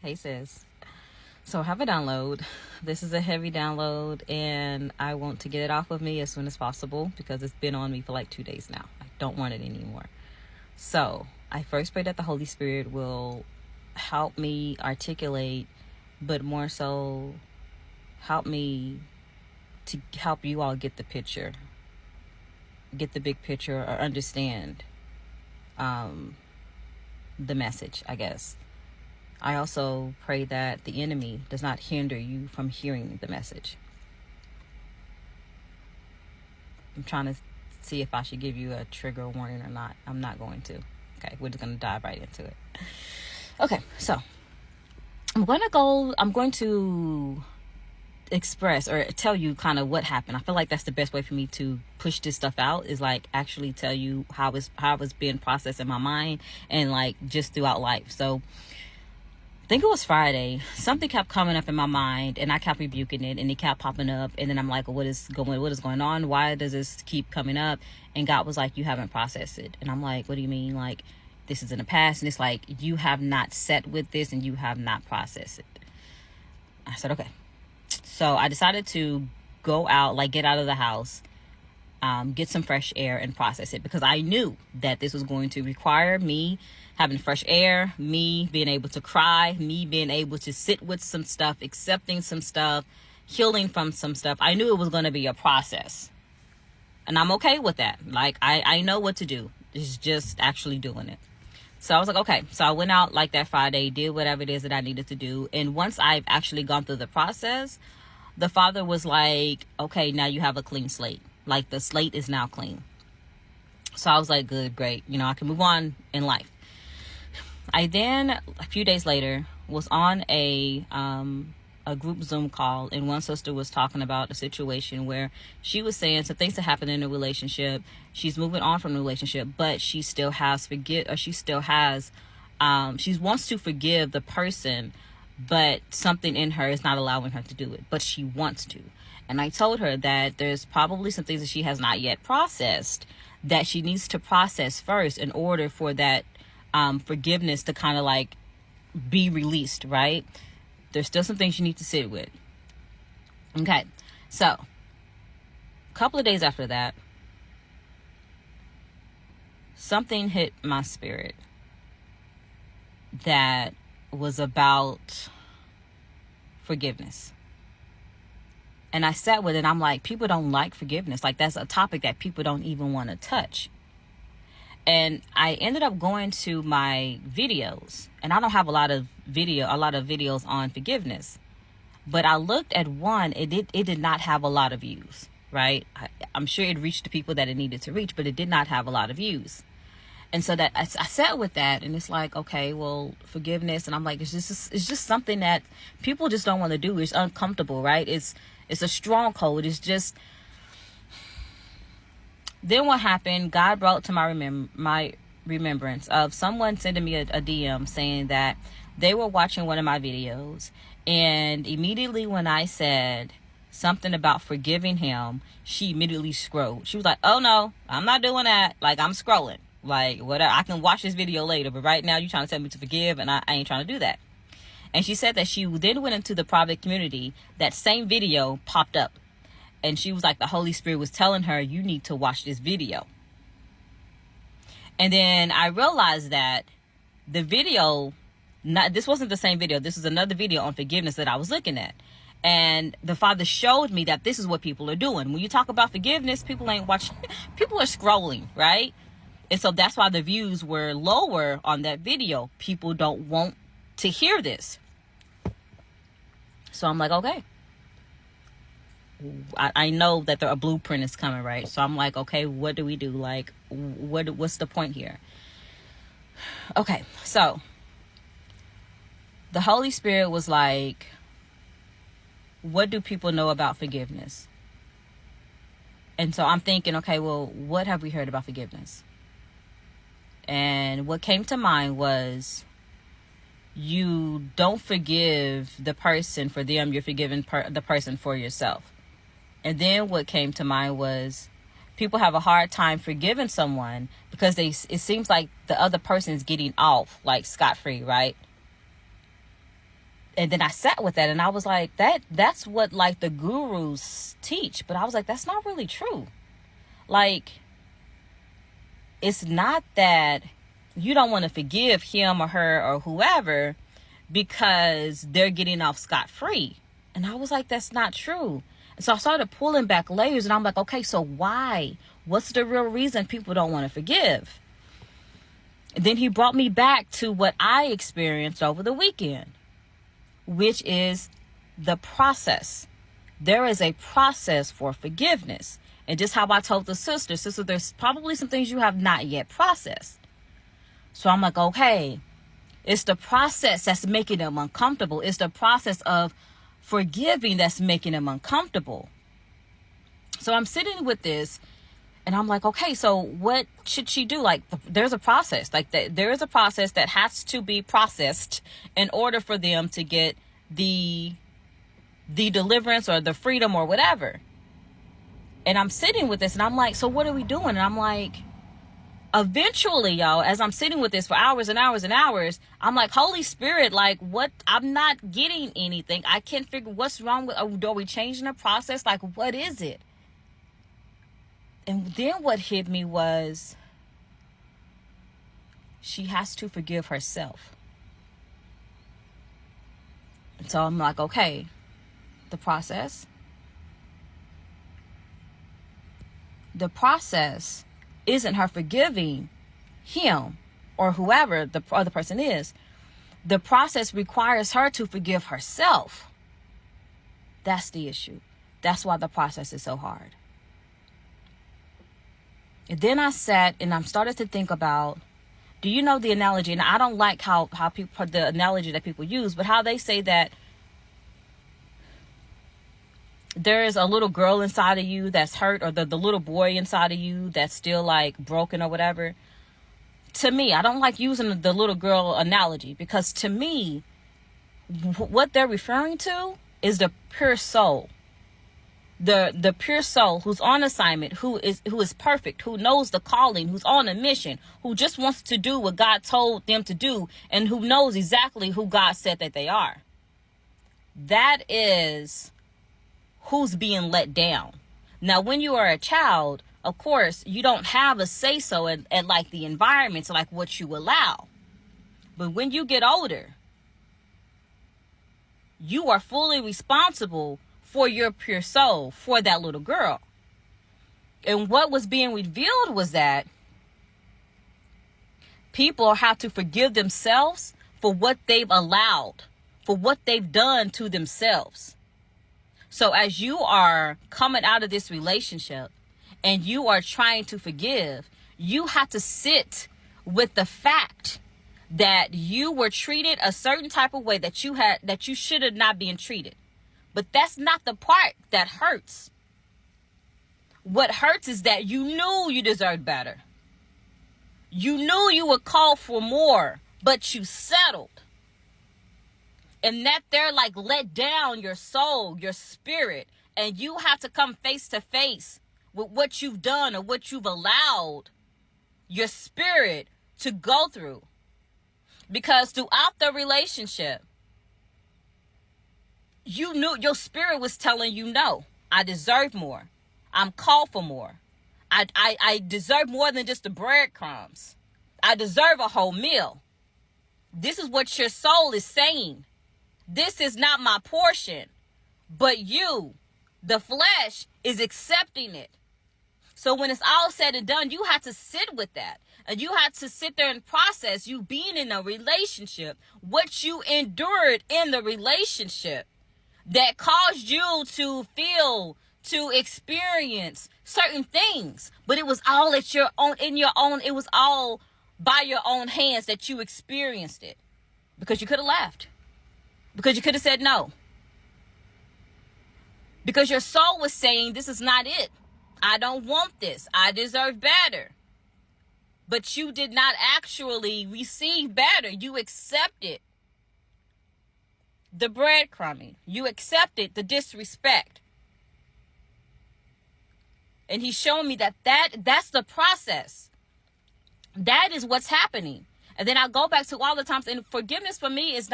Hey sis. So I have a download. This is a heavy download and I want to get it off of me as soon as possible because it's been on me for like 2 days now. I don't want it anymore. So I first pray that the Holy Spirit will help me articulate, but more so help me to help you all get the picture, get the big picture, or understand the message, I guess. I also pray that the enemy does not hinder you from hearing the message. I'm trying to see if I should give you a trigger warning or not. I'm not going to. Okay, we're just going to dive right into it. Okay, so I'm going to express or tell you kind of what happened. I feel like that's the best way for me to push this stuff out, is like actually tell you how it's been processed in my mind and like just throughout life. So I think it was Friday, something kept coming up in my mind and I kept rebuking it and it kept popping up. And then I'm like, what is going on? Why does this keep coming up? And God was like, you haven't processed it. And I'm like, what do you mean? Like, this is in the past. And it's like, you have not sat with this and you have not processed it. I said, okay. So I decided to go out, like get out of the house, get some fresh air and process it, because I knew that this was going to require me having fresh air, me being able to cry, me being able to sit with some stuff, accepting some stuff, healing from some stuff. I knew it was going to be a process, and I'm okay with that. Like I know what to do. It's just actually doing it. So I was like, okay. So I went out like that Friday, did whatever it is that I needed to do. And once I've actually gone through the process, the Father was like, okay, now you have a clean slate. Like the slate is now clean. So I was like, good, great. I can move on in life. I then, a few days later, was on a group Zoom call, and one sister was talking about a situation where she was saying some things that happened in a relationship. She's moving on from the relationship, but she wants to forgive the person, but something in her is not allowing her to do it, but she wants to. And I told her that there's probably some things that she has not yet processed that she needs to process first in order for that forgiveness to kind of like be released, right? There's still some things you need to sit with. Okay, so a couple of days after that, something hit my spirit that was about forgiveness. And I sat with it and I'm like, people don't like forgiveness. Like, that's a topic that people don't even want to touch. And I ended up going to my videos, and I don't have a lot of videos on forgiveness, but I looked at one. It did not have a lot of views, right? I'm sure it reached the people that it needed to reach, but it did not have a lot of views. And so that I sat with that, and it's like, okay, well, forgiveness. And I'm like, it's just something that people just don't want to do. It's uncomfortable, right? It's a stronghold. It's just. Then what happened? God brought to my remembrance of someone sending me a DM saying that they were watching one of my videos, and immediately when I said something about forgiving him, she immediately scrolled. She was like, "Oh no, I'm not doing that. Like, I'm scrolling. Like, whatever. I can watch this video later, but right now you're trying to tell me to forgive, and I ain't trying to do that." And she said that she then went into the private community. That same video popped up. And she was like, the Holy Spirit was telling her, you need to watch this video. And then I realized that the video, this wasn't the same video. This was another video on forgiveness that I was looking at. And the Father showed me that this is what people are doing. When you talk about forgiveness, people ain't watching. People are scrolling, right? And so that's why the views were lower on that video. People don't want to hear this. So I'm like, okay. I know that a blueprint is coming, right? So I'm like, okay, what do we do? Like, what's the point here? Okay, so the Holy Spirit was like, what do people know about forgiveness? And so I'm thinking, okay, well, what have we heard about forgiveness? And what came to mind was, you don't forgive the person for them, you're forgiving the person for yourself. And then what came to mind was, people have a hard time forgiving someone because it seems like the other person is getting off like scot-free, right? And then I sat with that, and I was like, that's what like the gurus teach. But I was like, that's not really true. Like, it's not that you don't want to forgive him or her or whoever because they're getting off scot-free. And I was like, that's not true. And so I started pulling back layers, and I'm like, okay, so why? What's the real reason people don't want to forgive? And then he brought me back to what I experienced over the weekend, which is the process. There is a process for forgiveness. And just how I told the sister, there's probably some things you have not yet processed. So I'm like, okay, it's the process that's making them uncomfortable. It's the process of forgiving that's making them uncomfortable. So I'm sitting with this, and I'm like, okay, so what should she do? Like, there's a process. Like, there is a process that has to be processed in order for them to get the deliverance or the freedom or whatever. And I'm sitting with this, and I'm like, so what are we doing? And I'm like, eventually, y'all, as I'm sitting with this for hours and hours and hours, I'm like, Holy Spirit, like, what? I'm not getting anything. I can't figure what's wrong with, are we changing the process? Like, what is it? And then what hit me was, she has to forgive herself. And so I'm like, okay, the process isn't her forgiving him or whoever the other person is. The process requires her to forgive herself. That's the issue. That's why the process is so hard. And then I sat and I'm started to think about, do you know the analogy? And I don't like how people, the analogy that people use, but how they say that there is a little girl inside of you that's hurt, or the little boy inside of you that's still like broken or whatever. To me, I don't like using the little girl analogy, because to me, what they're referring to is the pure soul. The pure soul who's on assignment, who is perfect, who knows the calling, who's on a mission, who just wants to do what God told them to do, and who knows exactly who God said that they are. That is who's being let down. Now, when you are a child, of course, you don't have a say-so at like the environment, so like what you allow. But when you get older, you are fully responsible for your pure soul, for that little girl. And what was being revealed was that people have to forgive themselves for what they've allowed, for what they've done to themselves. So as you are coming out of this relationship and you are trying to forgive, you have to sit with the fact that you were treated a certain type of way that you should have not been treated. But that's not the part that hurts. What hurts is that you knew you deserved better. You knew you were called for more, but you settled. And that they're like let down your soul, your spirit, and you have to come face to face with what you've done or what you've allowed your spirit to go through. Because throughout the relationship, you knew your spirit was telling you, no, I deserve more. I'm called for more. I deserve more than just the breadcrumbs. I deserve a whole meal. This is what your soul is saying. This is not my portion, but you, the flesh, is accepting it. So when it's all said and done, you have to sit with that. And you have to sit there and process you being in a relationship, what you endured in the relationship that caused you to feel, to experience certain things. But it was all at your own, it was all by your own hands that you experienced it. Because you could have left. Because you could have said no. Because your soul was saying, this is not it. I don't want this. I deserve better. But you did not actually receive better. You accepted the breadcrumbing. You accepted the disrespect. And he's showing me that's the process. That is what's happening. And then I go back to all the times, and forgiveness for me is not